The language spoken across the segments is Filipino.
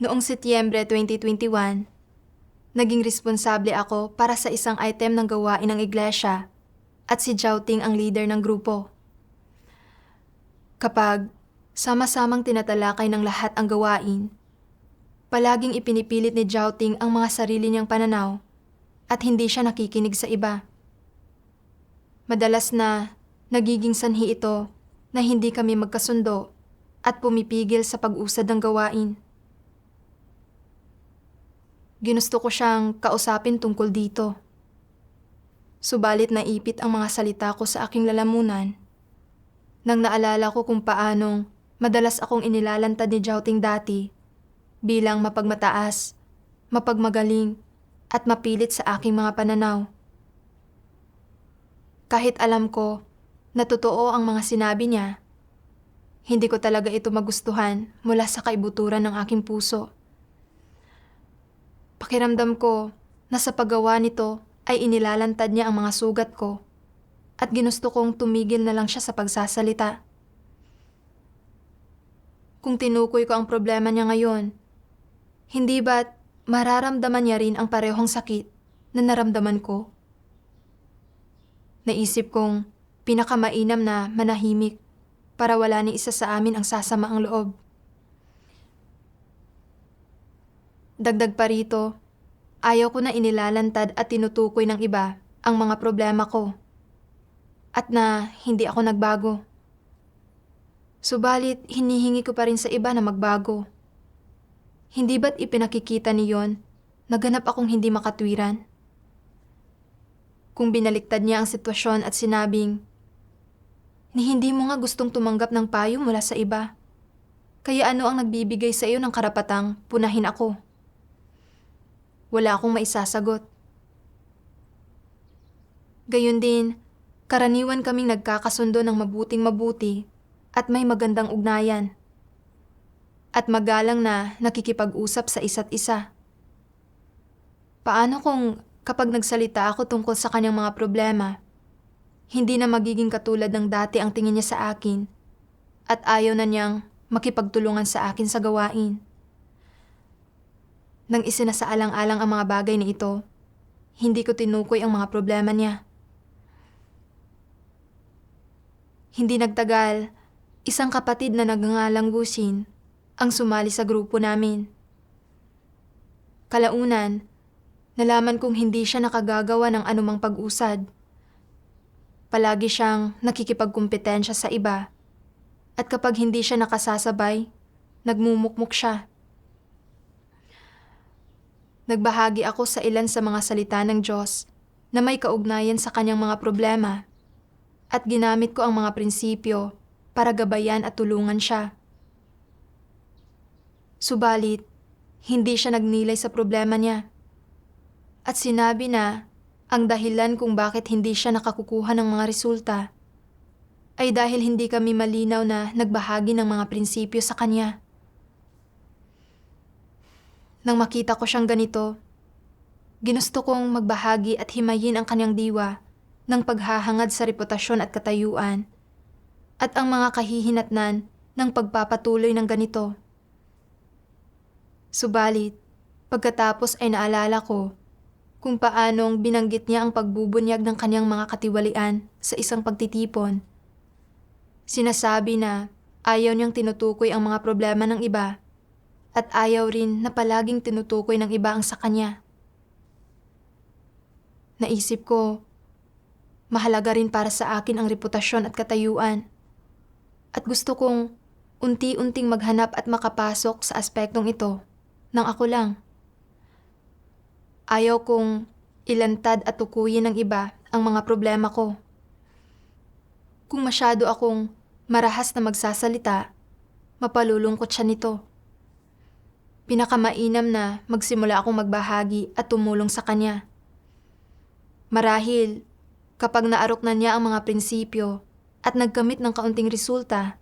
Noong Setyembre 2021, naging responsable ako para sa isang item ng gawain ng iglesia at si Jouting ang leader ng grupo. Kapag sama-samang tinatalakay ng lahat ang gawain, palaging ipinipilit ni Jouting ang mga sarili niyang pananaw at hindi siya nakikinig sa iba. Madalas na nagiging sanhi ito na hindi kami magkasundo at pumipigil sa pag-usad ng gawain. Ginusto ko siyang kausapin tungkol dito. Subalit naipit ang mga salita ko sa aking lalamunan nang naalala ko kung paanong madalas akong inilalantad ni Jouting dati bilang mapagmataas, mapagmagaling at mapilit sa aking mga pananaw. Kahit alam ko na totoo ang mga sinabi niya, hindi ko talaga ito magustuhan mula sa kaibuturan ng aking puso. Pakiramdam ko na sa paggawa nito ay inilalantad niya ang mga sugat ko at ginusto kong tumigil na lang siya sa pagsasalita. Kung tinukoy ko ang problema niya ngayon, hindi ba't mararamdaman niya rin ang parehong sakit na naramdaman ko? Naisip kong pinakamainam na manahimik para wala ni isa sa amin ang sasama ang loob. Dagdag pa rito, ayaw ko na inilalantad at tinutukoy ng iba ang mga problema ko at na hindi ako nagbago. Subalit, hinihingi ko pa rin sa iba na magbago. Hindi ba't ipinakikita niyon na ganap akong hindi makatwiran? Kung binaliktad niya ang sitwasyon at sinabing, ni hindi mo nga gustong tumanggap ng payo mula sa iba, kaya ano ang nagbibigay sa iyo ng karapatang punahin ako? Wala akong maisasagot. Gayun din, karaniwan kaming nagkakasundo ng mabuting mabuti at may magandang ugnayan. At magalang na nakikipag-usap sa isa't isa. Paano kung kapag nagsalita ako tungkol sa kanyang mga problema, hindi na magiging katulad ng dati ang tingin niya sa akin at ayaw na niyang makipagtulungan sa akin sa gawain? Nang isinasaalang-alang ang mga bagay na ito, hindi ko tinukoy ang mga problema niya. Hindi nagtagal, isang kapatid na nagngangalang Gusin ang sumali sa grupo namin. Kalaunan, nalaman kong hindi siya nakagagawa ng anumang pag-usad. Palagi siyang nakikipagkumpetensya sa iba at kapag hindi siya nakasasabay, nagmumukmuk siya. Nagbahagi ako sa ilan sa mga salita ng Diyos na may kaugnayan sa kanyang mga problema at ginamit ko ang mga prinsipyo para gabayan at tulungan siya. Subalit, hindi siya nagnilay sa problema niya at sinabi na ang dahilan kung bakit hindi siya nakakukuha ng mga resulta ay dahil hindi kami malinaw na nagbahagi ng mga prinsipyo sa kanya. Nang makita ko siyang ganito, ginusto kong magbahagi at himayin ang kanyang diwa ng paghahangad sa reputasyon at katayuan at ang mga kahihinatnan ng pagpapatuloy ng ganito. Subalit, pagkatapos ay naalala ko kung paanong binanggit niya ang pagbubunyag ng kanyang mga katiwalian sa isang pagtitipon. Sinasabi na ayaw niyang tinutukoy ang mga problema ng iba at ayaw rin na palaging tinutukoy ng iba ang sa kanya. Naisip ko, mahalaga rin para sa akin ang reputasyon at katayuan. At gusto kong unti-unting maghanap at makapasok sa aspektong ito nang ako lang. Ayaw kong ilantad at tukuyin ng iba ang mga problema ko. Kung masyado akong marahas na magsasalita, mapalulungkot siya nito. Pinakamainam na magsimula akong magbahagi at tumulong sa kanya. Marahil, kapag naarok na niya ang mga prinsipyo at nagkamit ng kaunting resulta,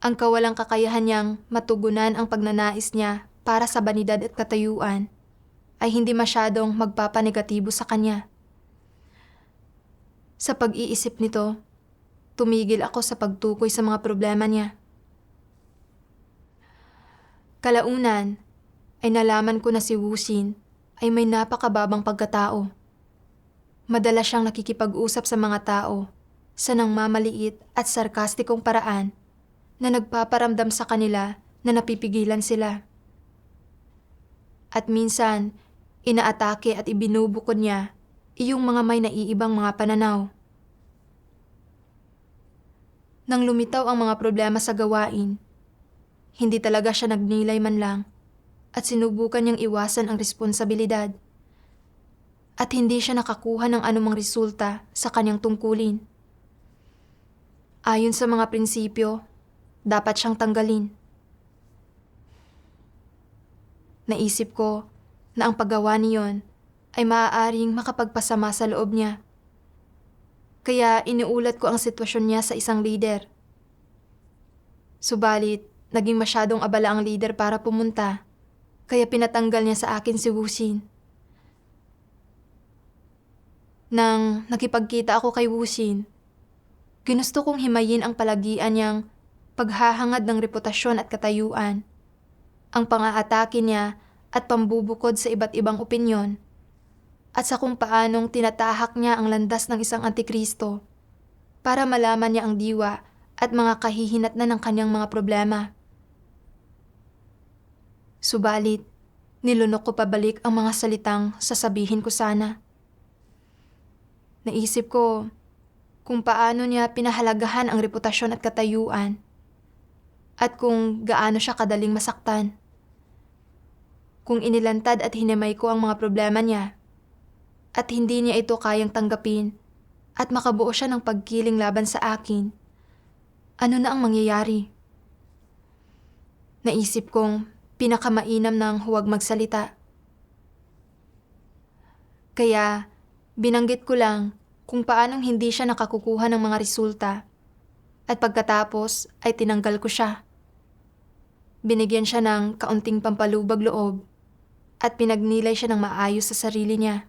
ang kawalang kakayahan niyang matugunan ang pagnanais niya para sa banidad at katayuan ay hindi masyadong magpapanegatibo sa kanya. Sa pag-iisip nito, tumigil ako sa pagtukoy sa mga problema niya. Kalaunan, ay nalaman ko na si Wusin ay may napakababang pagkatao. Madalas siyang nakikipag-usap sa mga tao sa nangmamaliit at sarkastikong paraan na nagpaparamdam sa kanila na napipigilan sila. At minsan, inaatake at ibinubukod niya iyong mga may naiibang mga pananaw. Nang lumitaw ang mga problema sa gawain, hindi talaga siya nagnilay man lang at sinubukan niyang iwasan ang responsibilidad. At hindi siya nakakuha ng anumang resulta sa kanyang tungkulin. Ayon sa mga prinsipyo, dapat siyang tanggalin. Naisip ko na ang paggawa niyon ay maaaring makapagpasama sa loob niya. Kaya iniulat ko ang sitwasyon niya sa isang leader. Subalit, naging masyadong abala ang leader para pumunta, kaya pinatanggal niya sa akin si Wusin. Nang nakipagkita ako kay Wusin, ginusto kong himayin ang palagian niyang paghahangad ng reputasyon at katayuan, ang pang-aatake niya at pambubukod sa iba't ibang opinyon, at sa kung paanong tinatahak niya ang landas ng isang antikristo para malaman niya ang diwa at mga kahihinatnan ng kanyang mga problema. Subalit, nilunok ko pabalik ang mga salitang sasabihin ko sana. Naisip ko kung paano niya pinahalagahan ang reputasyon at katayuan at kung gaano siya kadaling masaktan. Kung inilantad at hinimay ko ang mga problema niya at hindi niya ito kayang tanggapin at makabuo siya ng pagkiling laban sa akin, ano na ang mangyayari? Naisip kong pinakamainam ng huwag magsalita. Kaya binanggit ko lang kung paanong hindi siya nakakukuha ng mga resulta at pagkatapos ay tinanggal ko siya. Binigyan siya ng kaunting pampalubag loob at pinagnilay siya ng maayos sa sarili niya.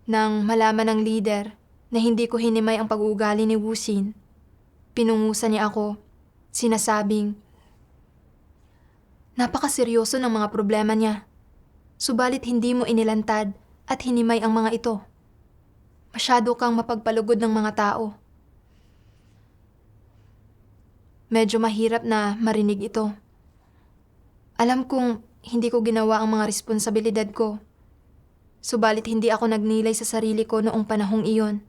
Nang malaman ng leader na hindi ko hinimay ang pag-uugali ni Wusin, pinungusan niya ako, sinasabing, "Napakaseryoso ng mga problema niya, subalit hindi mo inilantad at hinimay ang mga ito. Masyado kang mapagpalugod ng mga tao." Medyo mahirap na marinig ito. Alam kong hindi ko ginawa ang mga responsibilidad ko, subalit hindi ako nagnilay sa sarili ko noong panahong iyon.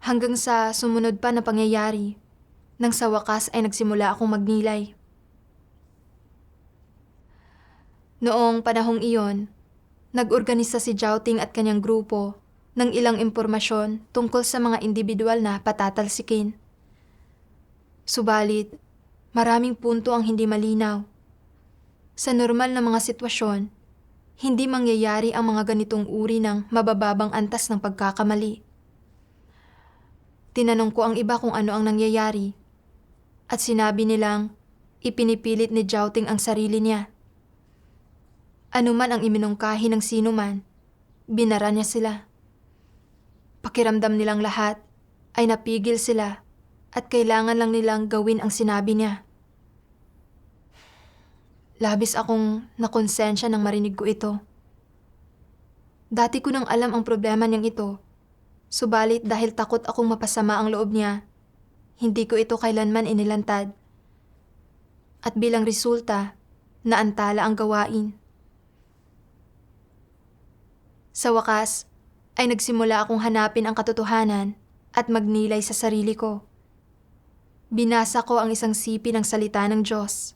Hanggang sa sumunod pa na pangyayari, nang sa wakas ay nagsimula akong magnilay. Noong panahong iyon, nag-organisa si Jouting at kanyang grupo ng ilang impormasyon tungkol sa mga individual na patatalsikin. Subalit, maraming punto ang hindi malinaw. Sa normal na mga sitwasyon, hindi mangyayari ang mga ganitong uri ng mabababang antas ng pagkakamali. Tinanong ko ang iba kung ano ang nangyayari at sinabi nilang ipinipilit ni Jouting ang sarili niya. Ano man ang iminungkahi ng sino man, binara niya sila. Pakiramdam nilang lahat ay napigil sila at kailangan lang nilang gawin ang sinabi niya. Labis akong nakonsensya nang marinig ko ito. Dati ko nang alam ang problema niyang ito, subalit dahil takot akong mapasama ang loob niya, hindi ko ito kailanman inilantad. At bilang resulta, naantala ang gawain. Sa wakas, ay nagsimula akong hanapin ang katotohanan at magnilay sa sarili ko. Binasa ko ang isang sipi ng salita ng Diyos.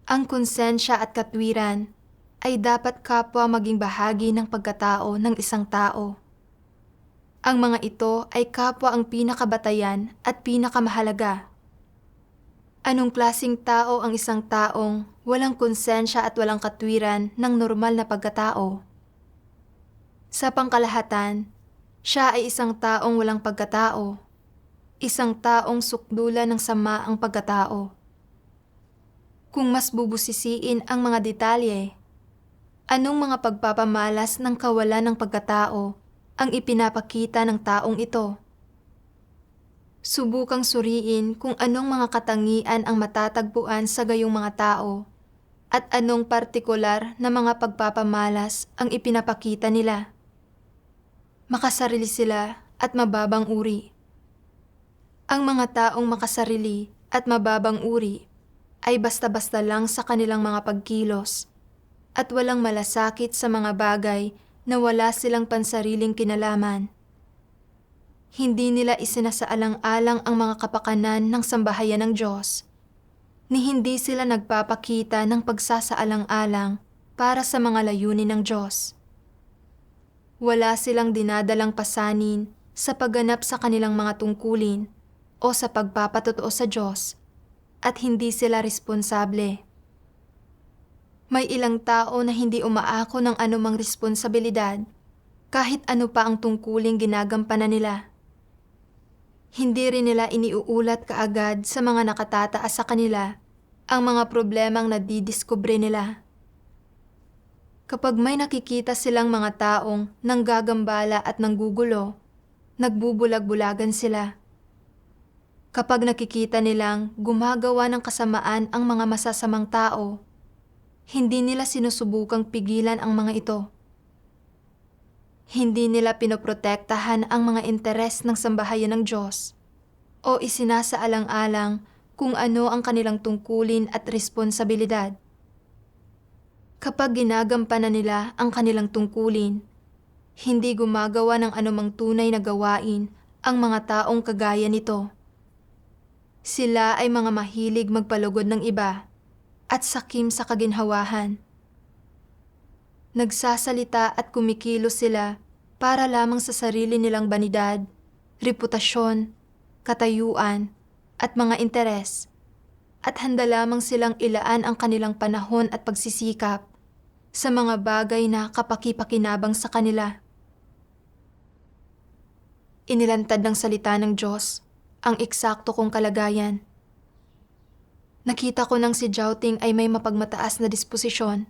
Ang konsensya at katwiran ay dapat kapwa maging bahagi ng pagkatao ng isang tao. Ang mga ito ay kapwa ang pinakabatayan at pinakamahalaga. Anong klaseng tao ang isang taong walang konsensya at walang katwiran ng normal na pagkatao? Sa pangkalahatan, siya ay isang taong walang pagkatao, isang taong sukdulan ng sama ang pagkatao. Kung mas bubusisiin ang mga detalye, anong mga pagpapamalas ng kawalan ng pagkatao ang ipinapakita ng taong ito? Subukang suriin kung anong mga katangian ang matatagpuan sa gayong mga tao at anong partikular na mga pagpapamalas ang ipinapakita nila. Makasarili sila at mababang uri. Ang mga taong makasarili at mababang uri ay basta-basta lang sa kanilang mga pagkilos at walang malasakit sa mga bagay na wala silang pansariling kinalaman. Hindi nila isinasaalang-alang ang mga kapakanan ng sambahayan ng Diyos, ni hindi sila nagpapakita ng pagsasaalang-alang para sa mga layunin ng Diyos. Wala silang dinadalang pasanin sa pagganap sa kanilang mga tungkulin o sa pagpapatotoo sa Diyos at hindi sila responsable. May ilang tao na hindi umaako ng anumang responsibilidad kahit ano pa ang tungkuling ginagampanan nila. Hindi rin nila iniuulat kaagad sa mga nakatataas sa kanila ang mga problemang nadidiskubre nila. Kapag may nakikita silang mga taong nanggagambala at nanggugulo, nagbubulag-bulagan sila. Kapag nakikita nilang gumagawa ng kasamaan ang mga masasamang tao, hindi nila sinusubukang pigilan ang mga ito. Hindi nila pinoprotektahan ang mga interes ng sambahayan ng Diyos o isinasaalang-alang kung ano ang kanilang tungkulin at responsibilidad. Kapag ginagampanan nila ang kanilang tungkulin, hindi gumagawa ng anumang tunay na gawain ang mga taong kagaya nito. Sila ay mga mahilig magpalugod ng iba at sakim sa kaginhawahan. Nagsasalita at kumikilos sila para lamang sa sarili nilang banidad, reputasyon, katayuan, at mga interes, at handa lamang silang ilaan ang kanilang panahon at pagsisikap sa mga bagay na kapaki-pakinabang sa kanila. Inilantad ng salita ng Diyos ang eksakto kong kalagayan. Nakita ko nang si Jouting ay may mapagmataas na disposisyon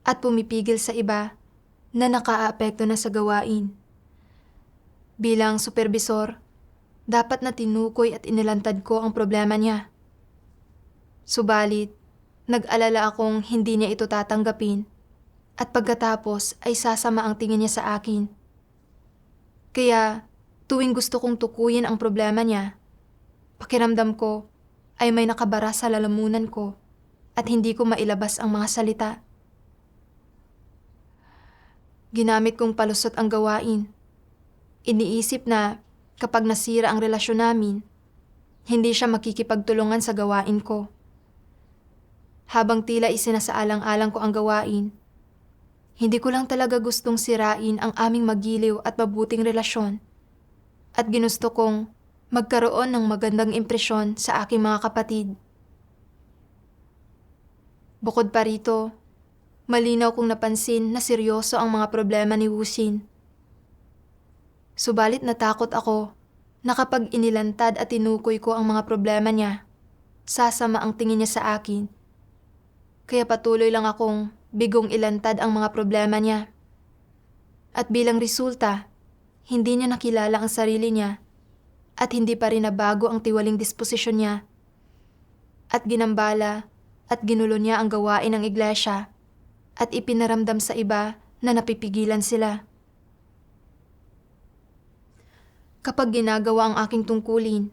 at pumipigil sa iba na nakaaapekto na sa gawain. Bilang supervisor, dapat na tinukoy at inilantad ko ang problema niya. Subalit, nag-alala akong hindi niya ito tatanggapin at pagkatapos ay sasama ang tingin niya sa akin. Kaya, tuwing gusto kong tukuyin ang problema niya, pakiramdam ko ay may nakabara sa lalamunan ko at hindi ko mailabas ang mga salita. Ginamit kong palusot ang gawain. Iniisip na kapag nasira ang relasyon namin, hindi siya makikipagtulungan sa gawain ko. Habang tila isinasaalang-alang ko ang gawain, hindi ko lang talaga gustong sirain ang aming magiliw at mabuting relasyon at ginusto kong magkaroon ng magandang impresyon sa aking mga kapatid. Bukod pa rito, malinaw kong napansin na seryoso ang mga problema ni Wusin. Subalit natakot ako na kapag inilantad at tinukoy ko ang mga problema niya, sasama ang tingin niya sa akin. Kaya patuloy lang akong bigong ilantad ang mga problema niya. At bilang resulta, hindi niya nakilala ang sarili niya at hindi pa rin nabago ang tiwaling disposisyon niya. At ginambala at ginulo niya ang gawain ng iglesia at ipinaramdam sa iba na napipigilan sila. Kapag ginagawa ang aking tungkulin,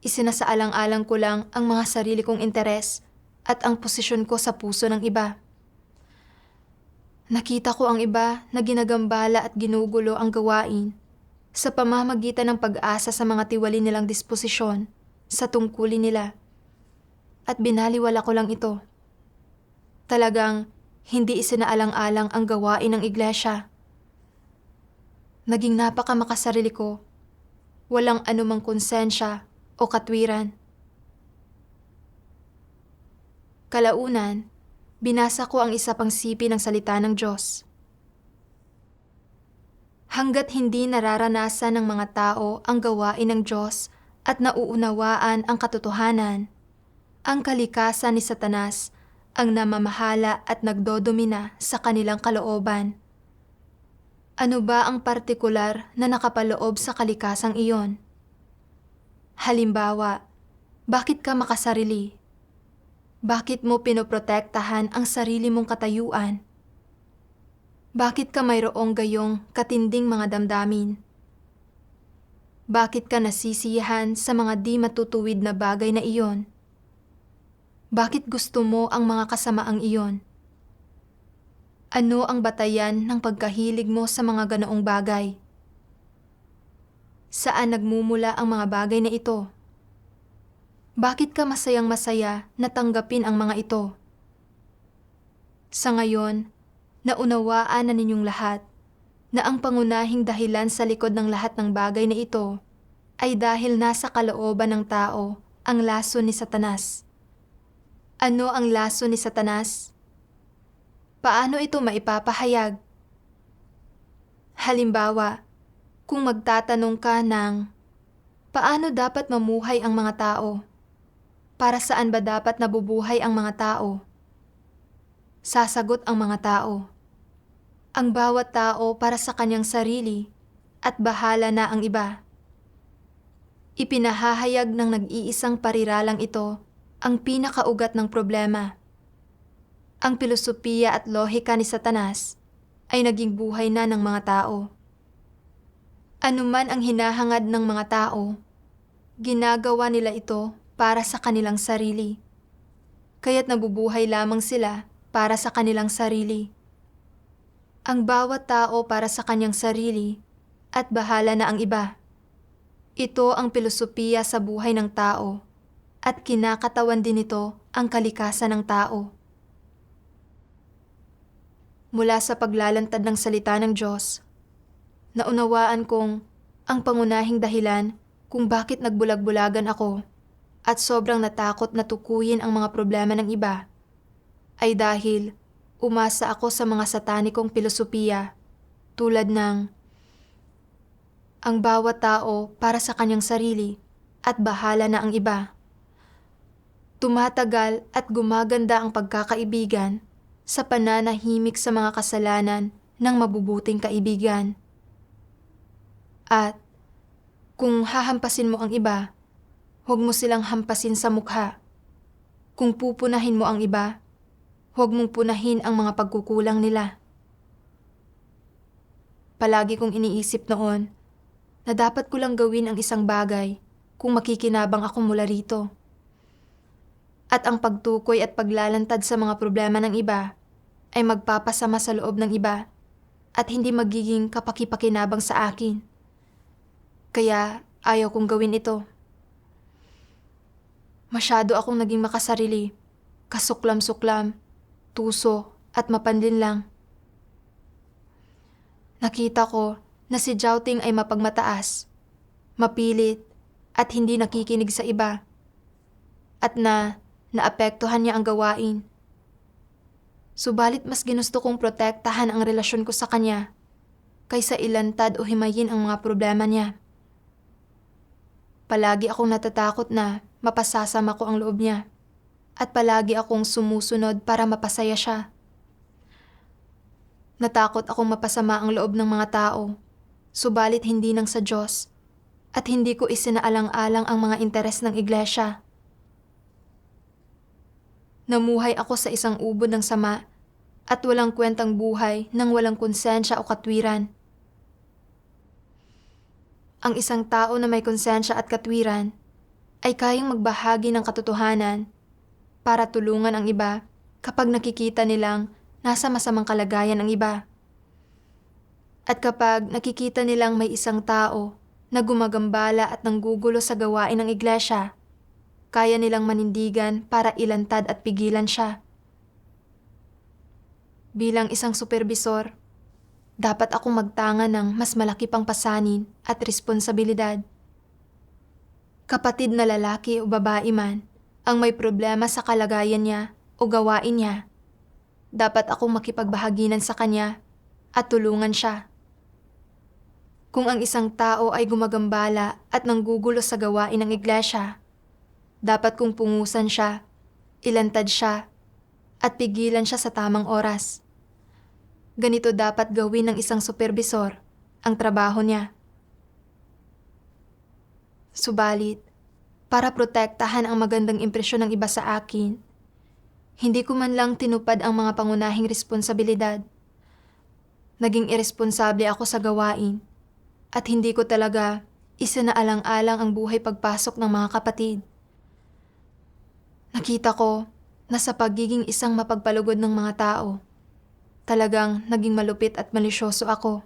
isinasaalang-alang ko lang ang mga sarili kong interes at ang posisyon ko sa puso ng iba. Nakita ko ang iba na ginagambala at ginugulo ang gawain sa pamamagitan ng pag-asa sa mga tiwali nilang disposisyon sa tungkulin nila. At binaliwala ko lang ito. Talagang hindi isinaalang-alang ang gawain ng iglesia. Naging napakamakasarili ko. Walang anumang konsensya o katwiran. Kalaunan, binasa ko ang isa pang sipi ng salita ng Diyos. Hanggat hindi nararanasan ng mga tao ang gawain ng Diyos at nauunawaan ang katotohanan, ang kalikasan ni Satanas ang namamahala at nagdodomina sa kanilang kalooban. Ano ba ang partikular na nakapaloob sa kalikasang iyon? Halimbawa, bakit ka makasarili? Bakit mo pinoprotektahan ang sarili mong katayuan? Bakit ka mayroong gayong katinding mga damdamin? Bakit ka nasisiyahan sa mga di matutuwid na bagay na iyon? Bakit gusto mo ang mga kasamaang iyon? Ano ang batayan ng pagkahilig mo sa mga ganoong bagay? Saan nagmumula ang mga bagay na ito? Bakit ka masayang-masaya na tanggapin ang mga ito? Sa ngayon, naunawaan na ninyong lahat na ang pangunahing dahilan sa likod ng lahat ng bagay na ito ay dahil nasa kalooban ng tao ang laso ni Satanas. Ano ang laso ni Satanas? Paano ito maipapahayag? Halimbawa, kung magtatanong ka ng, paano dapat mamuhay ang mga tao? Para saan ba dapat nabubuhay ang mga tao? Sasagot ang mga tao, ang bawat tao para sa kanyang sarili at bahala na ang iba. Ipinahahayag ng nag-iisang pariralang ito ang pinakaugat ng problema. Ang pilosopiya at lohika ni Satanas ay naging buhay na ng mga tao. Anuman ang hinahangad ng mga tao, ginagawa nila ito para sa kanilang sarili. Kaya't nabubuhay lamang sila para sa kanilang sarili. Ang bawat tao para sa kanyang sarili at bahala na ang iba. Ito ang pilosopiya sa buhay ng tao at kinakatawan din nito ang kalikasan ng tao. Mula sa paglalantad ng salita ng Diyos, naunawaan kong ang pangunahing dahilan kung bakit nagbulag-bulagan ako at sobrang natakot na tukuyin ang mga problema ng iba ay dahil umasa ako sa mga satanikong pilosopiya tulad ng ang bawat tao para sa kanyang sarili at bahala na ang iba. Tumatagal at gumaganda ang pagkakaibigan sa pananahimik sa mga kasalanan ng mabubuting kaibigan. At kung hahampasin mo ang iba, huwag mo silang hampasin sa mukha. Kung pupunahin mo ang iba, huwag mong punahin ang mga pagkukulang nila. Palagi kong iniisip noon na dapat ko lang gawin ang isang bagay kung makikinabang ako mula rito. At ang pagtukoy at paglalantad sa mga problema ng iba ay magpapasama sa loob ng iba at hindi magiging kapaki-pakinabang sa akin. Kaya ayaw kong gawin ito. Masyado akong naging makasarili, kasuklam-suklam, tuso at mapanlin lang. Nakita ko na si Jouting ay mapagmataas, mapilit at hindi nakikinig sa iba. At naapektuhan niya ang gawain. Subalit mas ginusto kong protektahan ang relasyon ko sa kanya kaysa ilantad o himayin ang mga problema niya. Palagi akong natatakot na mapasasama ko ang loob niya at palagi akong sumusunod para mapasaya siya. Natakot akong mapasama ang loob ng mga tao, subalit hindi nang sa Diyos at hindi ko isinaalang-alang ang mga interes ng iglesia. Namuhay ako sa isang ubod ng sama at walang kwentang buhay nang walang konsensya o katwiran. Ang isang tao na may konsensya at katwiran ay kayang magbahagi ng katotohanan para tulungan ang iba kapag nakikita nilang nasa masamang kalagayan ang iba. At kapag nakikita nilang may isang tao na gumagambala at nanggugulo sa gawain ng iglesia, kaya nilang manindigan para ilantad at pigilan siya. Bilang isang supervisor, dapat akong magtanga ng mas malaki pang pasanin at responsibilidad. Kapatid na lalaki o babae man ang may problema sa kalagayan niya o gawain niya, dapat akong makipagbahagi sa kanya at tulungan siya. Kung ang isang tao ay gumagambala at nanggugulo sa gawain ng iglesia, dapat kong pungusan siya, ilantad siya, at pigilan siya sa tamang oras. Ganito dapat gawin ng isang supervisor ang trabaho niya. Subalit, para protektahan ang magandang impresyon ng iba sa akin. Hindi ko man lang tinupad ang mga pangunahing responsibilidad. Naging irresponsable ako sa gawain at hindi ko talaga isinaalang-alang ang buhay pagpasok ng mga kapatid. Nakita ko na sa pagiging isang mapagpalugod ng mga tao, talagang naging malupit at malisyoso ako.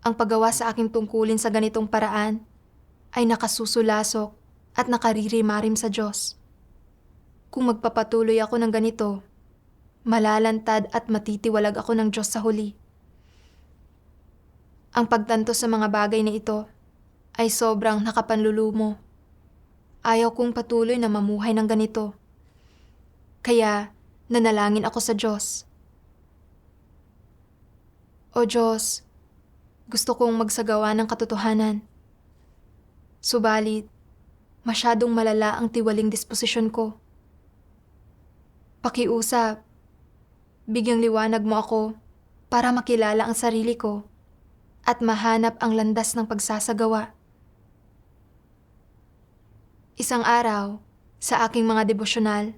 Ang paggawa sa aking tungkulin sa ganitong paraan ay nakasusulasok at nakaririmarim sa Diyos. Kung magpapatuloy ako ng ganito, malalantad at matitiwalag ako ng Diyos sa huli. Ang pagtanto sa mga bagay na ito ay sobrang nakapanlulumo. Ayaw kong patuloy na mamuhay ng ganito. Kaya nanalangin ako sa Diyos. O Diyos, gusto kong magsagawa ng katotohanan. Subalit, masyadong malala ang tiwaling disposisyon ko. Pakiusap, bigyang liwanag mo ako para makilala ang sarili ko at mahanap ang landas ng pagsasagawa. Isang araw, sa aking mga devosyonal,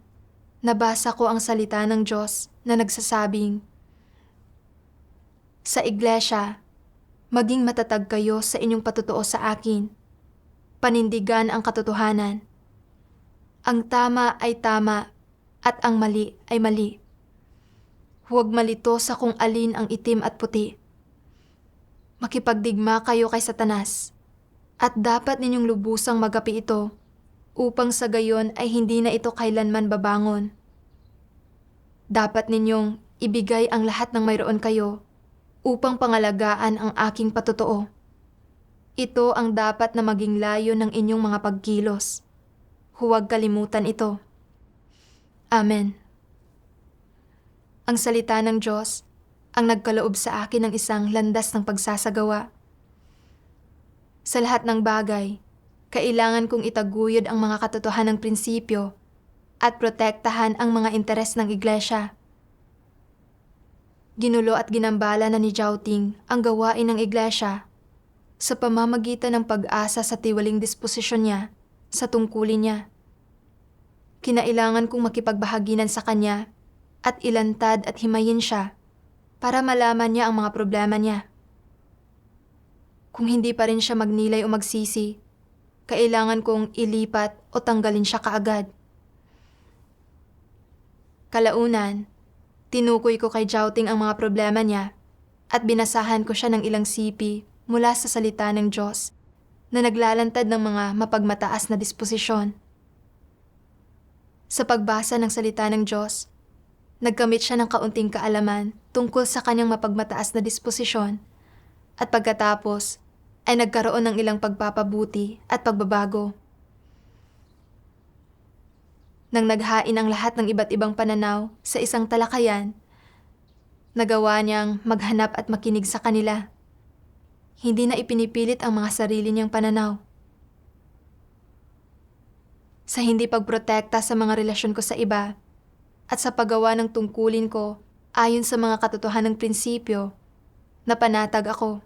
nabasa ko ang salita ng Diyos na nagsasabing, "Sa iglesia, maging matatag kayo sa inyong patutuo sa akin. Panindigan ang katotohanan. Ang tama ay tama at ang mali ay mali. Huwag malito sa kung alin ang itim at puti. Makipagdigma kayo kay Satanas at dapat ninyong lubusang magapi ito upang sa gayon ay hindi na ito kailanman babangon. Dapat ninyong ibigay ang lahat ng mayroon kayo upang pangalagaan ang aking patutuo. Ito ang dapat na maging layo ng inyong mga pagkilos. Huwag kalimutan ito." Amen. Ang salita ng Diyos ang nagkaloob sa akin ng isang landas ng pagsasagawa. Sa lahat ng bagay, kailangan kong itaguyod ang mga katotohanang prinsipyo at protektahan ang mga interes ng iglesia. Ginulo at ginambala na ni Jouting ang gawain ng iglesia sa pamamagitan ng pag-asa sa tiwaling disposisyon niya sa tungkulin niya. Kinailangan kong makipagbahaginan sa kanya at ilantad at himayin siya para malaman niya ang mga problema niya. Kung hindi pa rin siya magnilay o magsisi, kailangan kong ilipat o tanggalin siya kaagad. Kalaunan, tinukoy ko kay Jouting ang mga problema niya at binasahan ko siya ng ilang sipi mula sa salita ng Diyos na naglalantad ng mga mapagmataas na disposisyon. Sa pagbasa ng salita ng Diyos, nagkamit siya ng kaunting kaalaman tungkol sa kanyang mapagmataas na disposisyon at pagkatapos ay nagkaroon ng ilang pagpapabuti at pagbabago. Nang naghain ang lahat ng iba't ibang pananaw sa isang talakayan, nagawa niyang maghanap at makinig sa kanila. Hindi na ipinipilit ang mga sarili niyang pananaw. Sa hindi pagprotekta sa mga relasyon ko sa iba at sa paggawa ng tungkulin ko ayon sa mga katotohanang prinsipyo, napanatag ako.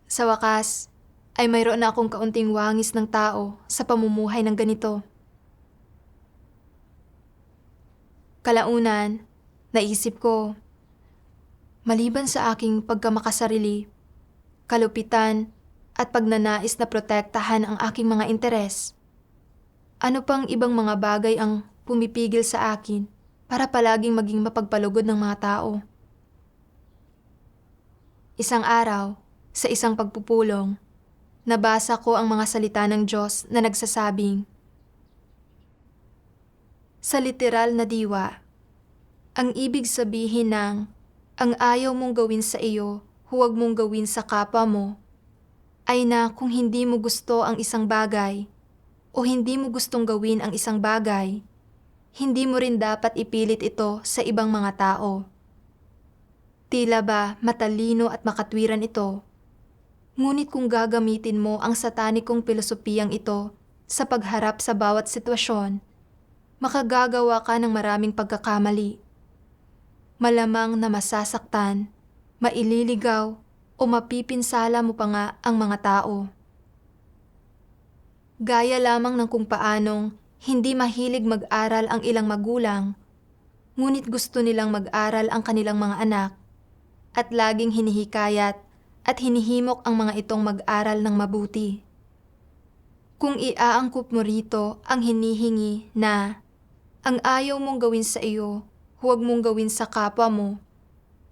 Sa wakas, ay mayroon na akong kaunting wangis ng tao sa pamumuhay ng ganito. Kalaunan, naisip ko, maliban sa aking pagkamakasarili, kalupitan at pagnanais na protektahan ang aking mga interes, ano pang ibang mga bagay ang pumipigil sa akin para palaging maging mapagpalugod ng mga tao? Isang araw, sa isang pagpupulong, nabasa ko ang mga salita ng Diyos na nagsasabing, "Sa literal na diwa, ang ibig sabihin ng ang ayaw mong gawin sa iyo, huwag mong gawin sa kapwa mo, ay na kung hindi mo gusto ang isang bagay o hindi mo gustong gawin ang isang bagay, hindi mo rin dapat ipilit ito sa ibang mga tao." Tila ba matalino at makatwiran ito? Ngunit kung gagamitin mo ang satanikong pilosopiyang ito sa pagharap sa bawat sitwasyon, makagagawa ka ng maraming pagkakamali. Malamang na masasaktan, maililigaw o mapipinsala mo pa nga ang mga tao. Gaya lamang ng kung paanong hindi mahilig mag-aral ang ilang magulang, ngunit gusto nilang mag-aral ang kanilang mga anak at laging hinihikayat at hinihimok ang mga itong mag-aral ng mabuti. Kung iaangkop mo rito ang hinihingi na ang ayaw mong gawin sa iyo, huwag mong gawin sa kapwa mo,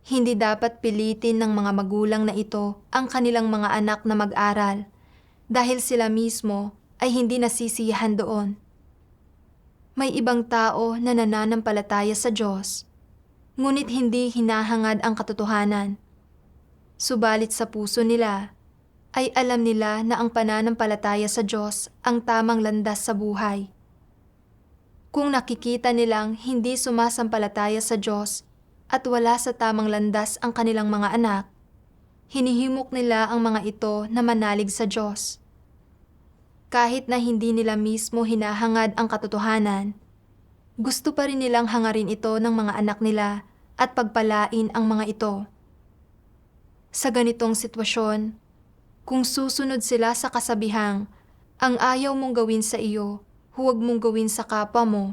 hindi dapat pilitin ng mga magulang na ito ang kanilang mga anak na mag-aral dahil sila mismo ay hindi nasisiyahan doon. May ibang tao na nananampalataya sa Diyos, ngunit hindi hinahangad ang katotohanan. Subalit sa puso nila, ay alam nila na ang pananampalataya sa Diyos ang tamang landas sa buhay. Kung nakikita nilang hindi sumasampalataya sa Diyos at wala sa tamang landas ang kanilang mga anak, hinihimok nila ang mga ito na manalig sa Diyos. Kahit na hindi nila mismo hinahangad ang katotohanan, gusto pa rin nilang hangarin ito ng mga anak nila at pagpalain ang mga ito. Sa ganitong sitwasyon, kung susunod sila sa kasabihang, ang ayaw mong gawin sa iyo, huwag mong gawin sa kapwa mo.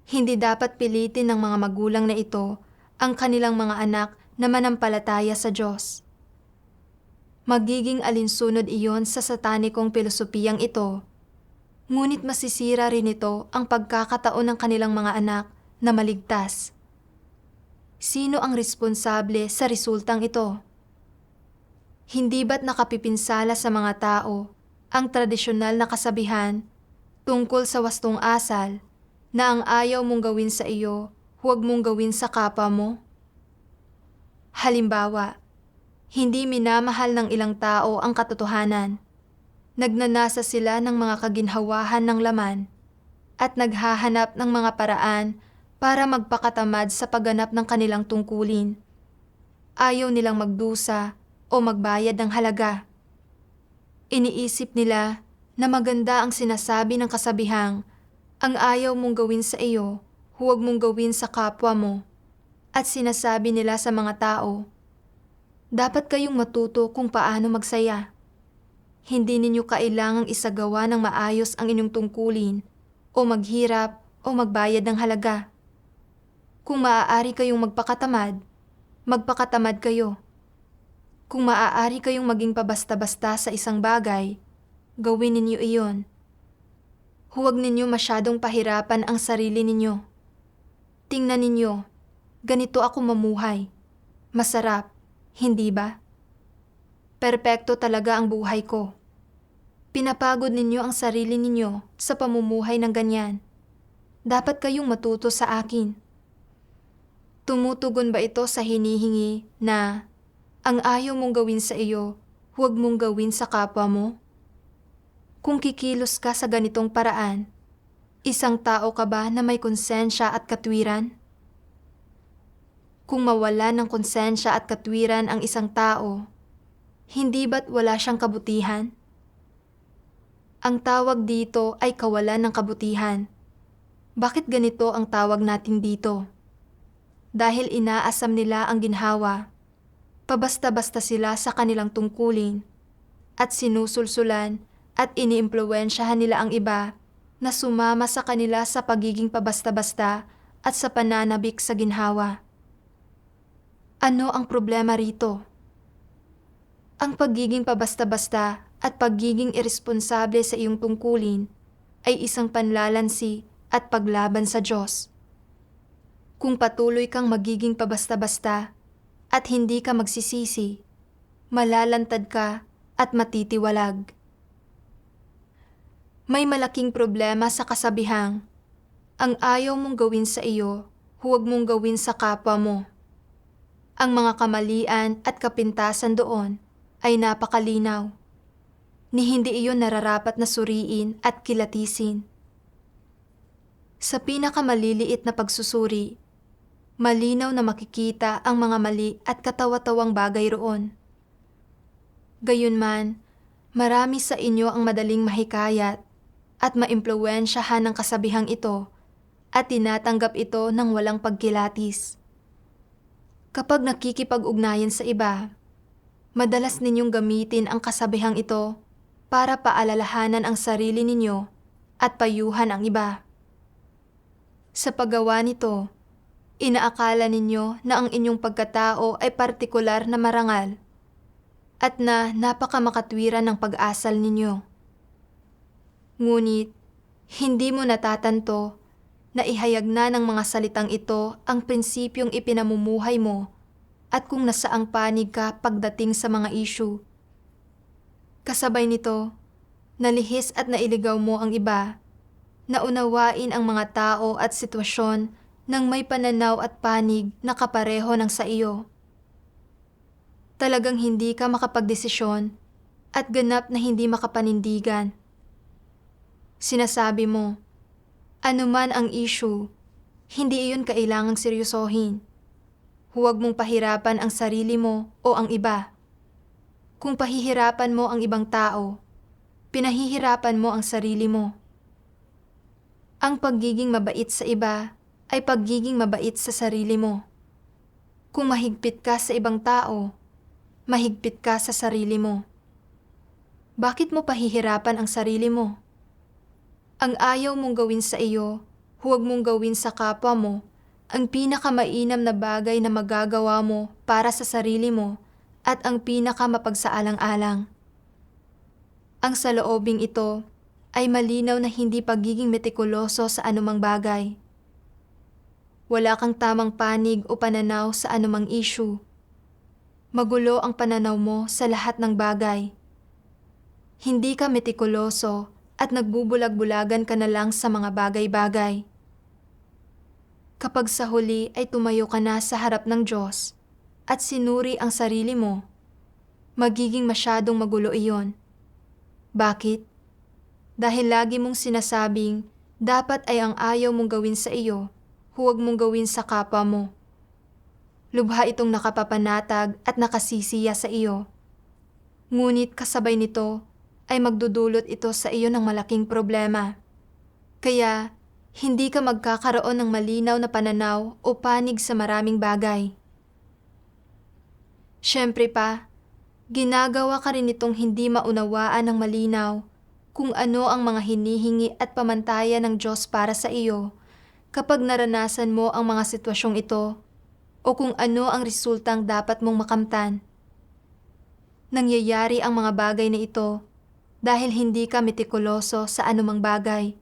Hindi dapat pilitin ng mga magulang na ito ang kanilang mga anak na manampalataya sa Diyos. Magiging alinsunod iyon sa satanikong pilosopiyang ito, ngunit masisira rin ito ang pagkakataon ng kanilang mga anak na maligtas. Sino ang responsable sa resultang ito? Hindi ba't nakapipinsala sa mga tao ang tradisyonal na kasabihan tungkol sa wastong asal na ang ayaw mong gawin sa iyo, huwag mong gawin sa kapwa mo? Halimbawa, hindi minamahal ng ilang tao ang katotohanan. Nagnanasa sila ng mga kaginhawahan ng laman at naghahanap ng mga paraan para magpakatamad sa pagganap ng kanilang tungkulin. Ayaw nilang magdusa o magbayad ng halaga. Iniisip nila na maganda ang sinasabi ng kasabihang, ang ayaw mong gawin sa iyo, huwag mong gawin sa kapwa mo. At sinasabi nila sa mga tao, dapat kayong matuto kung paano magsaya. Hindi ninyo kailangang isagawa ng maayos ang inyong tungkulin o maghirap o magbayad ng halaga. Kung maaari kayong magpakatamad kayo. Kung maaari kayong maging pabasta-basta sa isang bagay, gawin ninyo iyon. Huwag ninyo masyadong pahirapan ang sarili ninyo. Tingnan ninyo, ganito ako mamuhay. Masarap, hindi ba? Perpekto talaga ang buhay ko. Pinapagod ninyo ang sarili ninyo sa pamumuhay ng ganyan. Dapat kayong matuto sa akin. Tumutugon ba ito sa hinihingi na ang ayaw mong gawin sa iyo, huwag mong gawin sa kapwa mo? Kung kikilos ka sa ganitong paraan, isang tao ka ba na may konsensya at katwiran? Kung mawala ng konsensya at katwiran ang isang tao, hindi ba't wala siyang kabutihan? Ang tawag dito ay kawalan ng kabutihan. Bakit ganito ang tawag natin dito? Dahil inaasam nila ang ginhawa, pabasta-basta sila sa kanilang tungkulin, at sinusulsulan at iniimpluwensyahan nila ang iba na sumama sa kanila sa pagiging pabasta-basta at sa pananabik sa ginhawa. Ano ang problema rito? Ang pagiging pabasta-basta at pagiging irresponsable sa iyong tungkulin ay isang panlalansi at paglaban sa Diyos. Kung patuloy kang magiging pabasta-basta at hindi ka magsisisi, malalantad ka at matitiwalag. May malaking problema sa kasabihang, ang ayaw mong gawin sa iyo, huwag mong gawin sa kapwa mo. Ang mga kamalian at kapintasan doon ay napakalinaw, ni hindi iyon nararapat na suriin at kilatisin. Sa pinakamaliliit na pagsusuri, malinaw na makikita ang mga mali at katawa-tawang bagay roon. Gayunman, marami sa inyo ang madaling mahikayat at maimpluwensyahan ng kasabihang ito at tinatanggap ito ng walang pagkilatis. Kapag nakikipag-ugnayan sa iba, madalas ninyong gamitin ang kasabihang ito para paalalahanan ang sarili ninyo at payuhan ang iba. Sa paggawa nito, inaakala ninyo na ang inyong pagkatao ay partikular na marangal at na napakamakatwiran ng pag-asal ninyo. Ngunit, hindi mo natatanto na ihayag na ng mga salitang ito ang prinsipyong ipinamumuhay mo at kung nasaang panig ka pagdating sa mga issue. Kasabay nito, nalihis at nailigaw mo ang iba, naunawain ang mga tao at sitwasyon ng may pananaw at panig na kapareho ng sa iyo. Talagang hindi ka makapagdesisyon at ganap na hindi makapanindigan. Sinasabi mo, anuman ang issue, hindi iyon kailangang seryosohin. Huwag mong pahirapan ang sarili mo o ang iba. Kung pahihirapan mo ang ibang tao, pinahihirapan mo ang sarili mo. Ang pagiging mabait sa iba ay pagiging mabait sa sarili mo. Kung mahigpit ka sa ibang tao, mahigpit ka sa sarili mo. Bakit mo pahihirapan ang sarili mo? Ang ayaw mong gawin sa iyo, huwag mong gawin sa kapwa mo, ang pinakamainam na bagay na magagawa mo para sa sarili mo at ang pinakamapagsalang-alang. Ang saloobing ito ay malinaw na hindi pagiging metikuloso sa anumang bagay. Wala kang tamang panig o pananaw sa anumang issue. Magulo ang pananaw mo sa lahat ng bagay. Hindi ka metikuloso at nagbubulag-bulagan ka na lang sa mga bagay-bagay. Kapag sa huli ay tumayo ka na sa harap ng Diyos at sinuri ang sarili mo, magiging masyadong magulo iyon. Bakit? Dahil lagi mong sinasabing dapat ay ang ayaw mong gawin sa iyo, huwag mong gawin sa kapwa mo. Lubha itong nakapapanatag at nakasisiya sa iyo. Ngunit kasabay nito ay magdudulot ito sa iyo ng malaking problema. Kaya, hindi ka magkakaroon ng malinaw na pananaw o panig sa maraming bagay. Siyempre pa, ginagawa ka rin itong hindi maunawaan ng malinaw kung ano ang mga hinihingi at pamantayan ng Diyos para sa iyo kapag naranasan mo ang mga sitwasyong ito o kung ano ang resultang dapat mong makamtan. Nangyayari ang mga bagay na ito dahil hindi ka metikuloso sa anumang bagay.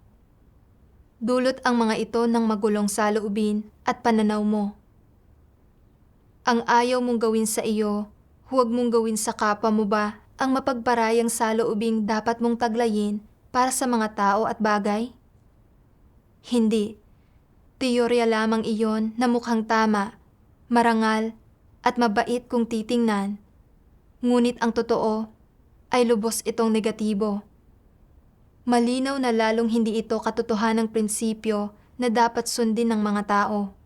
Dulot ang mga ito ng magulong saloobin at pananaw mo. Ang ayaw mong gawin sa iyo, huwag mong gawin sa kapwa mo ba ang mapagparayang saloobing dapat mong taglayin para sa mga tao at bagay? Hindi. Teorya lamang iyon na mukhang tama, marangal, at mabait kung titingnan. Ngunit ang totoo ay lubos itong negatibo. Malinaw na lalong hindi ito katotohanang prinsipyo na dapat sundin ng mga tao.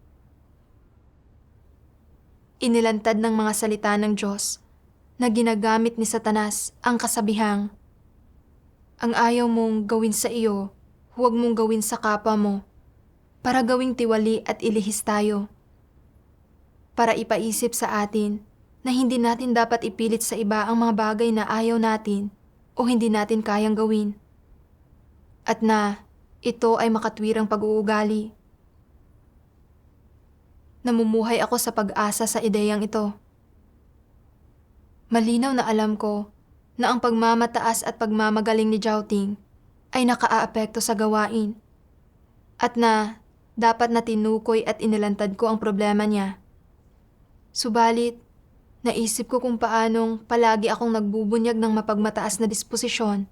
Inilantad ng mga salita ng Diyos na ginagamit ni Satanas ang kasabihang, ang ayaw mong gawin sa iyo, huwag mong gawin sa kapwa mo, para gawing tiwali at ilihis tayo. Para ipaisip sa atin na hindi natin dapat ipilit sa iba ang mga bagay na ayaw natin o hindi natin kayang gawin. At na ito ay makatwirang pag-uugali. Namumuhay ako sa pag-asa sa ideyang ito. Malinaw na alam ko na ang pagmamataas at pagmamagaling ni Jouting ay nakaaapekto sa gawain at na dapat na tinukoy at inilantad ko ang problema niya. Subalit, naisip ko kung paanong palagi akong nagbubunyag ng mapagmataas na disposisyon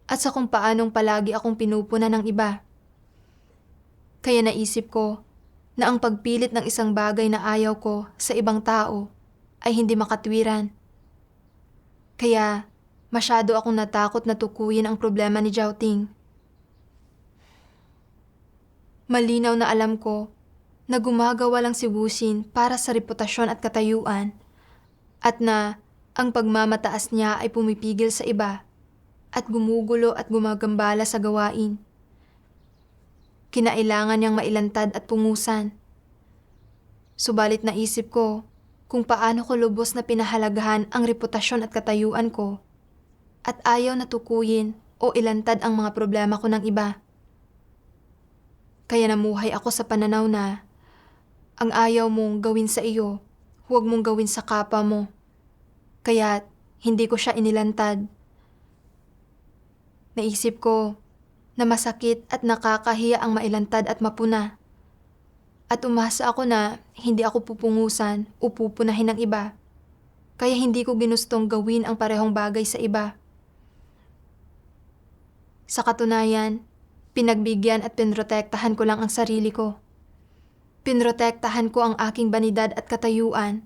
at sa kung paanong palagi akong pinupunan ng iba. Kaya naisip ko na ang pagpilit ng isang bagay na ayaw ko sa ibang tao ay hindi makatwiran. Kaya masyado akong natakot na tukuyin ang problema ni Jouting. Malinaw na alam ko na gumagawa lang si Wusin para sa reputasyon at katayuan at na ang pagmamataas niya ay pumipigil sa iba at gumugulo at gumagambala sa gawain. Kinailangan niyang mailantad at pungusan. Subalit naisip ko kung paano ko lubos na pinahalagahan ang reputasyon at katayuan ko at ayaw na tukuyin o ilantad ang mga problema ko ng iba. Kaya namuhay ako sa pananaw na ang ayaw mong gawin sa iyo, huwag mong gawin sa kapwa mo. Kaya't hindi ko siya inilantad. Naisip ko na masakit at nakakahiya ang mailantad at mapuna. At umasa ako na hindi ako pupungusan o pupunahin ng iba. Kaya hindi ko ginustong gawin ang parehong bagay sa iba. Sa katunayan, pinagbigyan at pinrotektahan ko lang ang sarili ko. Pinrotektahan ko ang aking banidad at katayuan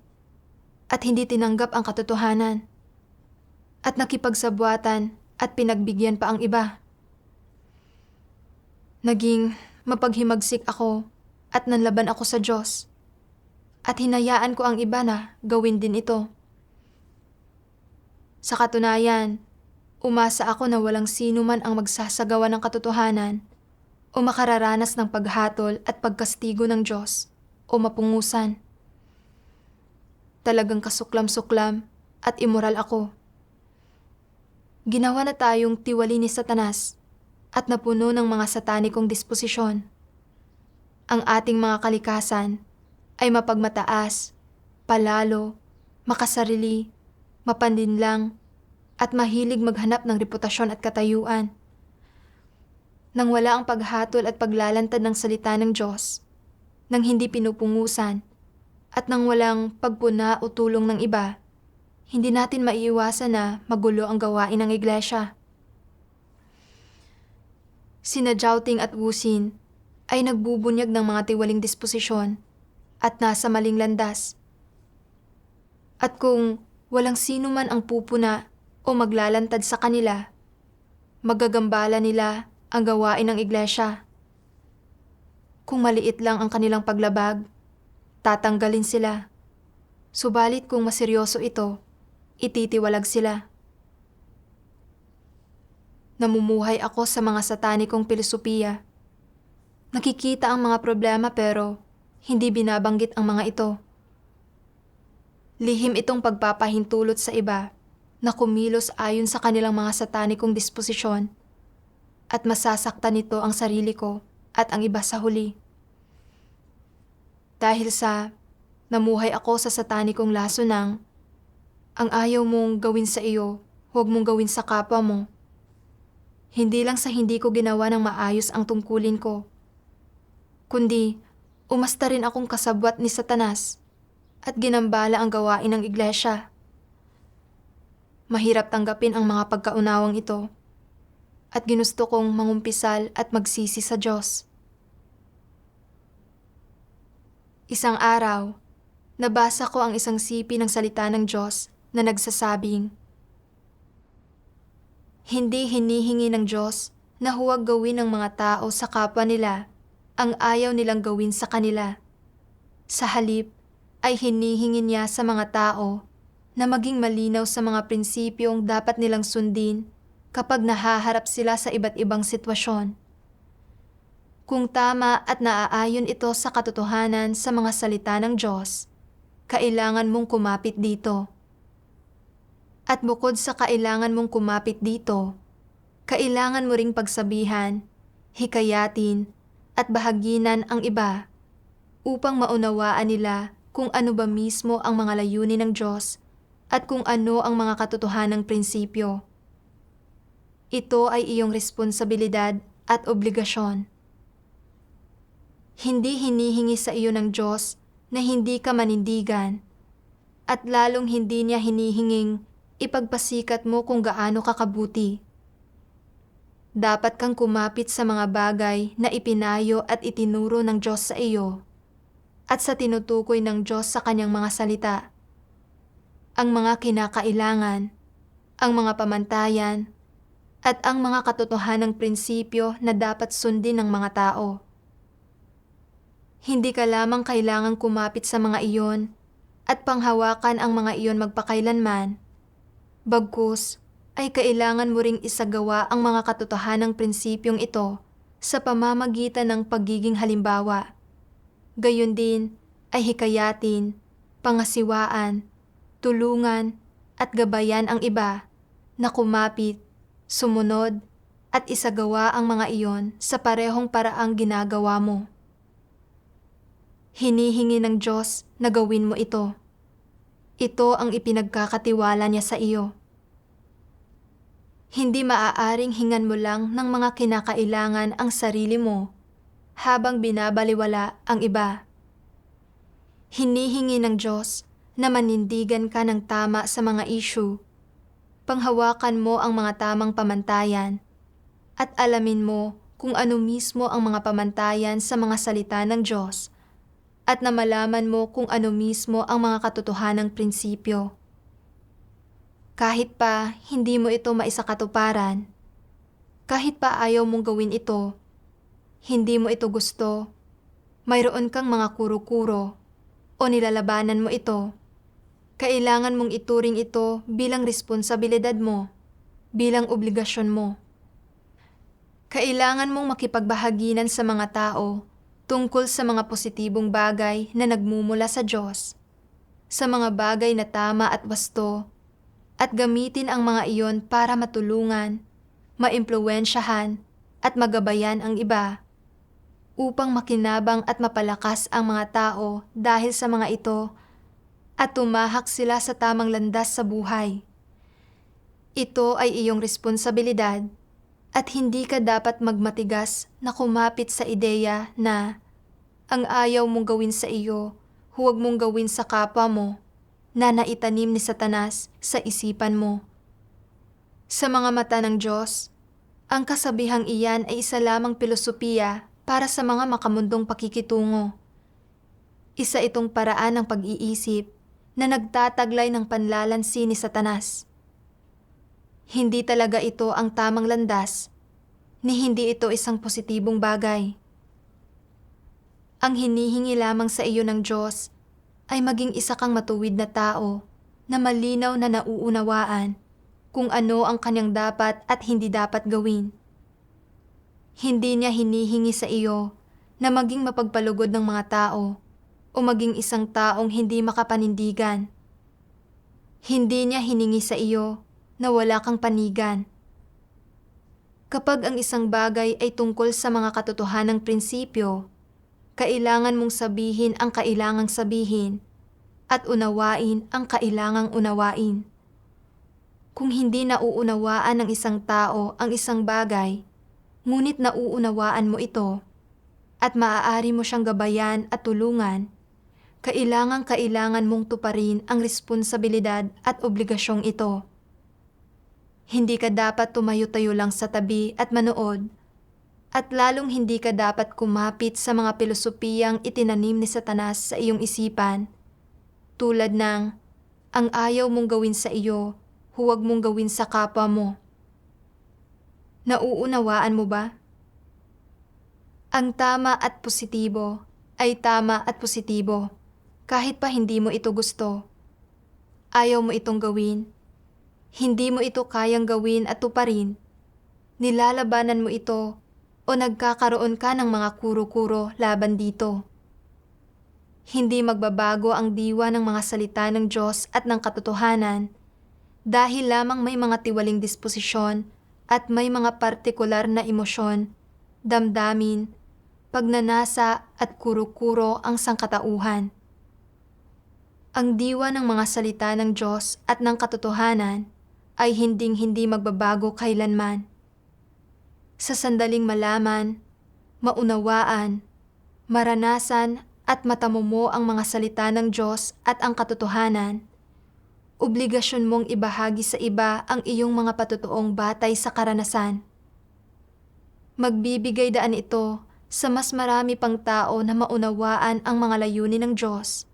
at hindi tinanggap ang katotohanan. At nakipagsabwatan at pinagbigyan pa ang iba. Naging mapaghimagsik ako at nanlaban ako sa Diyos. At hinayaan ko ang iba na gawin din ito. Sa katunayan, umasa ako na walang sino man ang magsasagawa ng katotohanan o makararanas ng paghatol at pagkastigo ng Diyos o mapungusan. Talagang kasuklam-suklam at immoral ako. Ginawa na tayong tiwali ni Satanas at napuno ng mga satanikong disposisyon. Ang ating mga kalikasan ay mapagmataas, palalo, makasarili, mapandinlang, at mahilig maghanap ng reputasyon at katayuan. Nang wala ang paghatol at paglalantad ng salita ng Diyos, nang hindi pinupungusan, at nang walang pagpuna o tulong ng iba, hindi natin maiiwasan na magulo ang gawain ng iglesia. Sina Jouting at Wusin ay nagbubunyag ng mga tiwaling disposisyon at nasa maling landas. At kung walang sino man ang pupuna o maglalantad sa kanila, magagambala nila ang gawain ng iglesia. Kung maliit lang ang kanilang paglabag, tatanggalin sila. Subalit kung maseryoso ito, ititiwalag sila. Namumuhay ako sa mga satanikong pilosopiya. Nakikita ang mga problema pero hindi binabanggit ang mga ito. Lihim itong pagpapahintulot sa iba na kumilos ayon sa kanilang mga satanikong disposisyon at masasaktan nito ang sarili ko at ang iba sa huli. Dahil sa namuhay ako sa satanikong laso ng ang ayaw mong gawin sa iyo, huwag mong gawin sa kapwa mo. Hindi lang sa hindi ko ginawa ng maayos ang tungkulin ko, kundi umasta rin akong kasabwat ni Satanas at ginambala ang gawain ng iglesia. Mahirap tanggapin ang mga pagkaunawang ito at ginusto kong mangumpisal at magsisi sa Diyos. Isang araw, nabasa ko ang isang sipi ng salita ng Diyos na nagsasabing, hindi hinihingi ng Diyos na huwag gawin ng mga tao sa kapwa nila ang ayaw nilang gawin sa kanila. Sa halip ay hinihingi niya sa mga tao na maging malinaw sa mga prinsipyong dapat nilang sundin kapag nahaharap sila sa iba't ibang sitwasyon. Kung tama at naaayon ito sa katotohanan sa mga salita ng Diyos, kailangan mong kumapit dito. At bukod sa kailangan mong kumapit dito, kailangan mo ring pagsabihan, hikayatin, at bahaginan ang iba upang maunawaan nila kung ano ba mismo ang mga layunin ng Diyos at kung ano ang mga katotohanang prinsipyo. Ito ay iyong responsibilidad at obligasyon. Hindi hinihingi sa iyo ng Diyos na hindi ka manindigan at lalong hindi niya hinihinging ipagpasikat mo kung gaano ka kabuti. Dapat kang kumapit sa mga bagay na ipinayo at itinuro ng Diyos sa iyo at sa tinutukoy ng Diyos sa kanyang mga salita. Ang mga kinakailangan, ang mga pamantayan, at ang mga katotohanang prinsipyo na dapat sundin ng mga tao. Hindi ka lamang kailangang kumapit sa mga iyon at panghawakan ang mga iyon magpakailanman. Bagkus, ay kailangan mo ring isagawa ang mga katotohanang prinsipyong ito sa pamamagitan ng pagiging halimbawa. Gayon din ay hikayatin, pangasiwaan, tulungan at gabayan ang iba na kumapit, sumunod, at isagawa ang mga iyon sa parehong paraang ginagawa mo. Hinihingi ng Diyos na gawin mo ito. Ito ang ipinagkakatiwala niya sa iyo. Hindi maaaring hingan mo lang ng mga kinakailangan ang sarili mo habang binabaliwala ang iba. Hinihingi ng Diyos na manindigan ka ng tama sa mga issue. Panghawakan mo ang mga tamang pamantayan at alamin mo kung ano mismo ang mga pamantayan sa mga salita ng Diyos at na malaman mo kung ano mismo ang mga katotohanang prinsipyo. Kahit pa hindi mo ito maisakatuparan, kahit pa ayaw mong gawin ito, hindi mo ito gusto, mayroon kang mga kuro-kuro o nilalabanan mo ito, kailangan mong ituring ito bilang responsibilidad mo, bilang obligasyon mo. Kailangan mong makipagbahaginan sa mga tao tungkol sa mga positibong bagay na nagmumula sa Diyos, sa mga bagay na tama at wasto, at gamitin ang mga iyon para matulungan, maimpluwensyahan, at magabayan ang iba, upang makinabang at mapalakas ang mga tao dahil sa mga ito at tumahak sila sa tamang landas sa buhay. Ito ay iyong responsibilidad. At hindi ka dapat magmatigas na kumapit sa ideya na ang ayaw mong gawin sa iyo, huwag mong gawin sa kapwa mo, na naitanim ni Satanas sa isipan mo. Sa mga mata ng Diyos, ang kasabihang iyan ay isa lamang pilosopiya para sa mga makamundong pakikitungo. Isa itong paraan ng pag-iisip na nagtataglay ng panlalansi ni Satanas. Hindi talaga ito ang tamang landas, ni hindi ito isang positibong bagay. Ang hinihingi lamang sa iyo ng Diyos ay maging isa kang matuwid na tao na malinaw na nauunawaan kung ano ang kanyang dapat at hindi dapat gawin. Hindi niya hinihingi sa iyo na maging mapagpalugod ng mga tao o maging isang taong hindi makapanindigan. Hindi niya hiningi sa iyo na wala kang panigan. Kapag ang isang bagay ay tungkol sa mga katotohanang prinsipyo, kailangan mong sabihin ang kailangang sabihin at unawain ang kailangang unawain. Kung hindi nauunawaan ng isang tao ang isang bagay, ngunit nauunawaan mo ito at maaari mo siyang gabayan at tulungan, kailangan mong tuparin ang responsibilidad at obligasyong ito. Hindi ka dapat tumayo-tayo lang sa tabi at manood, at lalong hindi ka dapat kumapit sa mga pilosopiyang itinanim ni Satanas sa iyong isipan, tulad ng, ang ayaw mong gawin sa iyo, huwag mong gawin sa kapwa mo. Nauunawaan mo ba? Ang tama at positibo ay tama at positibo, kahit pa hindi mo ito gusto. Ayaw mo itong gawin. Hindi mo ito kayang gawin at tuparin, nilalabanan mo ito o nagkakaroon ka ng mga kuro-kuro laban dito. Hindi magbabago ang diwa ng mga salita ng Diyos at ng katotohanan dahil lamang may mga tiwaling disposisyon at may mga partikular na emosyon, damdamin, pagnanasa at kuro-kuro ang sangkatauhan. Ang diwa ng mga salita ng Diyos at ng katotohanan ay hinding-hindi magbabago kailanman. Sa sandaling malaman, maunawaan, maranasan at matamo mo ang mga salita ng Diyos at ang katotohanan, obligasyon mong ibahagi sa iba ang iyong mga patotoong batay sa karanasan. Magbibigay daan ito sa mas marami pang tao na maunawaan ang mga layunin ng Diyos,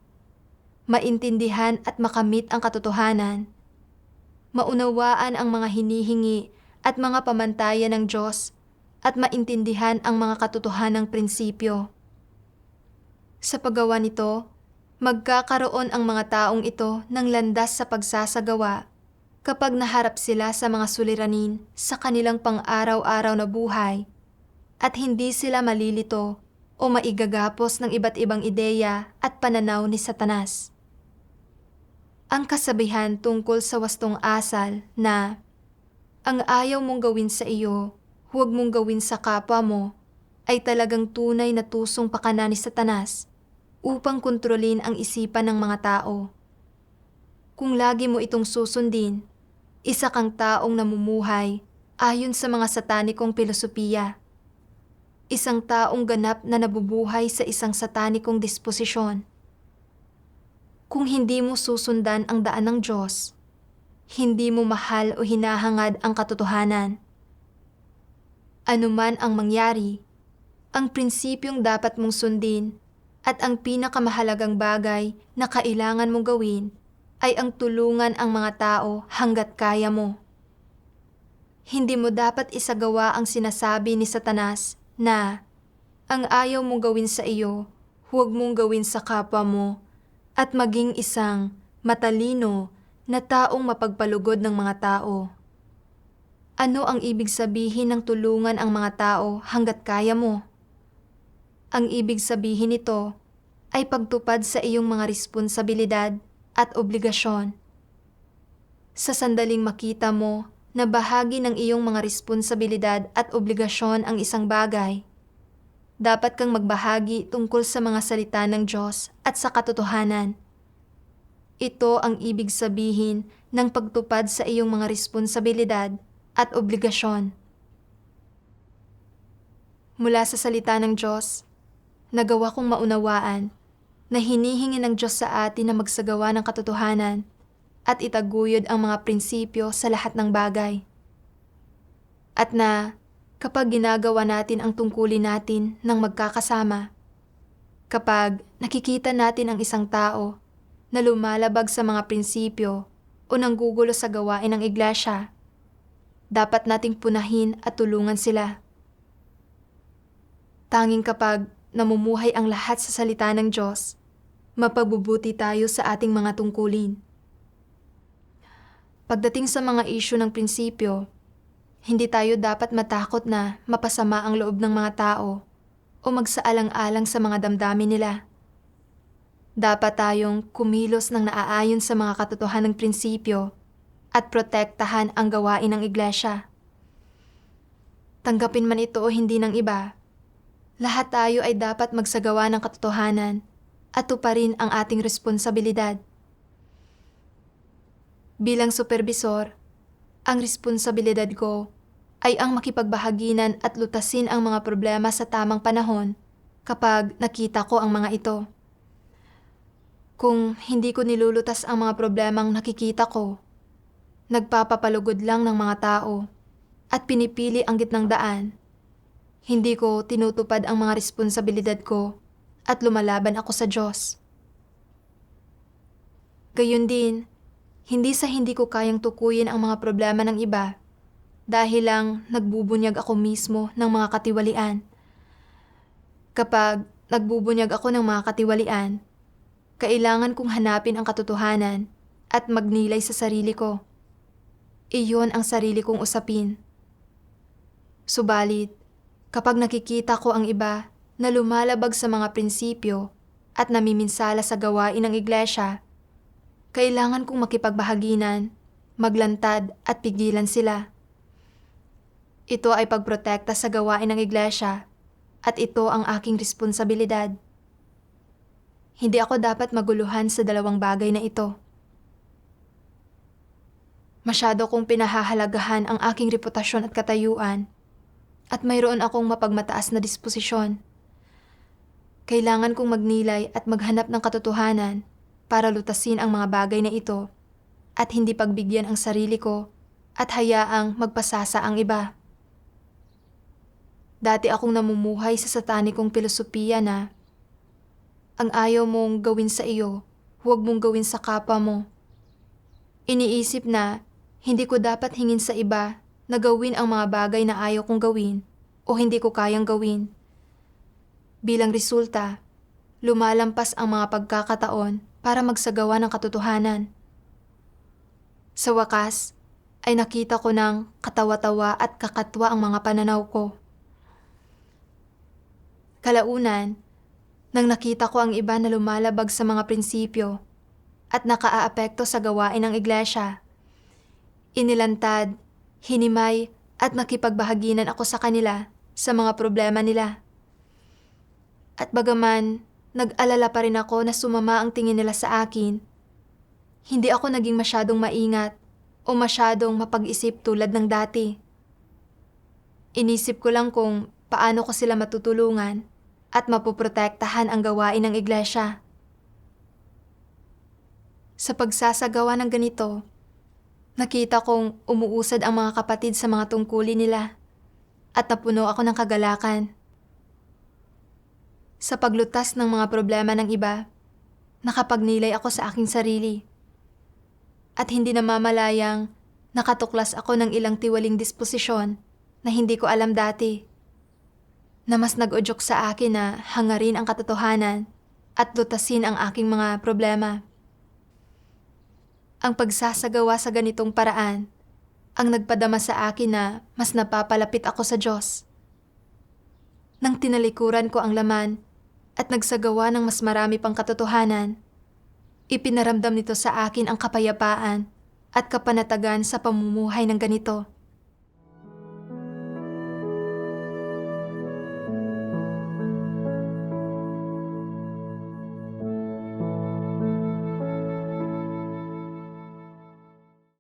maintindihan at makamit ang katotohanan, maunawaan ang mga hinihingi at mga pamantayan ng Diyos at maintindihan ang mga katotohanang prinsipyo. Sa paggawa nito, magkakaroon ang mga taong ito ng landas sa pagsasagawa kapag naharap sila sa mga suliranin sa kanilang pang-araw-araw na buhay at hindi sila malilito o maigagapos ng iba't ibang ideya at pananaw ni Satanas. Ang kasabihan tungkol sa wastong asal na Ang ayaw mong gawin sa iyo, huwag mong gawin sa kapwa mo, ay talagang tunay na tusong pakana ni Satanas upang kontrolin ang isipan ng mga tao. Kung lagi mo itong susundin, isa kang taong namumuhay ayon sa mga satanikong filosofiya. Isang taong ganap na nabubuhay sa isang satanikong disposisyon. Kung hindi mo susundan ang daan ng Diyos, hindi mo mahal o hinahangad ang katotohanan. Ano man ang mangyari, ang prinsipyong dapat mong sundin at ang pinakamahalagang bagay na kailangan mong gawin ay ang tulungan ang mga tao hanggat kaya mo. Hindi mo dapat isagawa ang sinasabi ni Satanas na ang ayaw mong gawin sa iyo, huwag mong gawin sa kapwa mo, at maging isang matalino na taong mapagpalugod ng mga tao. Ano ang ibig sabihin ng tulungan ang mga tao hanggat kaya mo? Ang ibig sabihin nito ay pagtupad sa iyong mga responsibilidad at obligasyon. Sa sandaling makita mo na bahagi ng iyong mga responsibilidad at obligasyon ang isang bagay, dapat kang magbahagi tungkol sa mga salita ng Diyos at sa katotohanan. Ito ang ibig sabihin ng pagtupad sa iyong mga responsibilidad at obligasyon. Mula sa salita ng Diyos, nagawa kong maunawaan na hinihingi ng Diyos sa atin na magsagawa ng katotohanan at itaguyod ang mga prinsipyo sa lahat ng bagay. At na kapag ginagawa natin ang tungkulin natin ng magkakasama, kapag nakikita natin ang isang tao na lumalabag sa mga prinsipyo o nanggugulo sa gawain ng iglesia, dapat nating punahin at tulungan sila. Tanging kapag namumuhay ang lahat sa salita ng Diyos, mapabubuti tayo sa ating mga tungkulin. Pagdating sa mga isyu ng prinsipyo, hindi tayo dapat matakot na mapasama ang loob ng mga tao o magsaalang-alang sa mga damdamin nila. Dapat tayong kumilos ng naaayon sa mga katotohanan ng prinsipyo at protektahan ang gawain ng iglesia. Tanggapin man ito o hindi ng iba, lahat tayo ay dapat magsagawa ng katotohanan at tuparin ang ating responsibilidad. Bilang supervisor, ang responsibilidad ko ay ang makipagbahaginan at lutasin ang mga problema sa tamang panahon kapag nakita ko ang mga ito. Kung hindi ko nilulutas ang mga problemang nakikita ko, nagpapapalugod lang ng mga tao at pinipili ang gitnang daan, hindi ko tinutupad ang mga responsibilidad ko at lumalaban ako sa Diyos. Gayon din, hindi sa hindi ko kayang tukuyin ang mga problema ng iba dahil lang nagbubunyag ako mismo ng mga katiwalian. Kapag nagbubunyag ako ng mga katiwalian, kailangan kong hanapin ang katotohanan at magnilay sa sarili ko. Iyon ang sarili kong usapin. Subalit, kapag nakikita ko ang iba na lumalabag sa mga prinsipyo at namiminsala sa gawain ng iglesia, kailangan kong makipagbahaginan, maglantad at pigilan sila. Ito ay pagprotekta sa gawain ng iglesia at ito ang aking responsibilidad. Hindi ako dapat maguluhan sa dalawang bagay na ito. Masyado kong pinahahalagahan ang aking reputasyon at katayuan at mayroon akong mapagmataas na disposisyon. Kailangan kong magnilay at maghanap ng katotohanan para lutasin ang mga bagay na ito at hindi pagbigyan ang sarili ko at hayaang magpasasa ang iba. Dati akong namumuhay sa satanikong filosofiya na ang ayaw mong gawin sa iyo, huwag mong gawin sa kapwa mo. Iniisip na hindi ko dapat hingin sa iba na gawin ang mga bagay na ayaw kong gawin o hindi ko kayang gawin. Bilang resulta, lumalampas ang mga pagkakataon para magsagawa ng katotohanan. Sa wakas, ay nakita ko ng katawa-tawa at kakatwa ang mga pananaw ko. Kalaunan, nang nakita ko ang iba na lumalabag sa mga prinsipyo at nakaaapekto sa gawain ng iglesia, inilantad, Hinimay at nakipagbahaginan ako sa kanila sa mga problema nila. At bagaman nag-alala pa rin ako na sumama ang tingin nila sa akin, hindi ako naging masyadong maingat o masyadong mapag-isip tulad ng dati. Inisip ko lang kung paano ko sila matutulungan at mapoprotektahan ang gawain ng iglesia. Sa pagsasagawa ng ganito, nakita kong umuusad ang mga kapatid sa mga tungkulin nila at napuno ako ng kagalakan. Sa paglutas ng mga problema ng iba, nakapagnilay ako sa aking sarili. At hindi namamalayang nakatuklas ako ng ilang tiwaling disposisyon na hindi ko alam dati, na mas nag-udyok sa akin na hangarin ang katotohanan at lutasin ang aking mga problema. Ang pagsasagawa sa ganitong paraan ang nagpadama sa akin na mas napapalapit ako sa Diyos. Nang tinalikuran ko ang laman at nagsagawa ng mas marami pang katotohanan, ipinaramdam nito sa akin ang kapayapaan at kapanatagan sa pamumuhay ng ganito.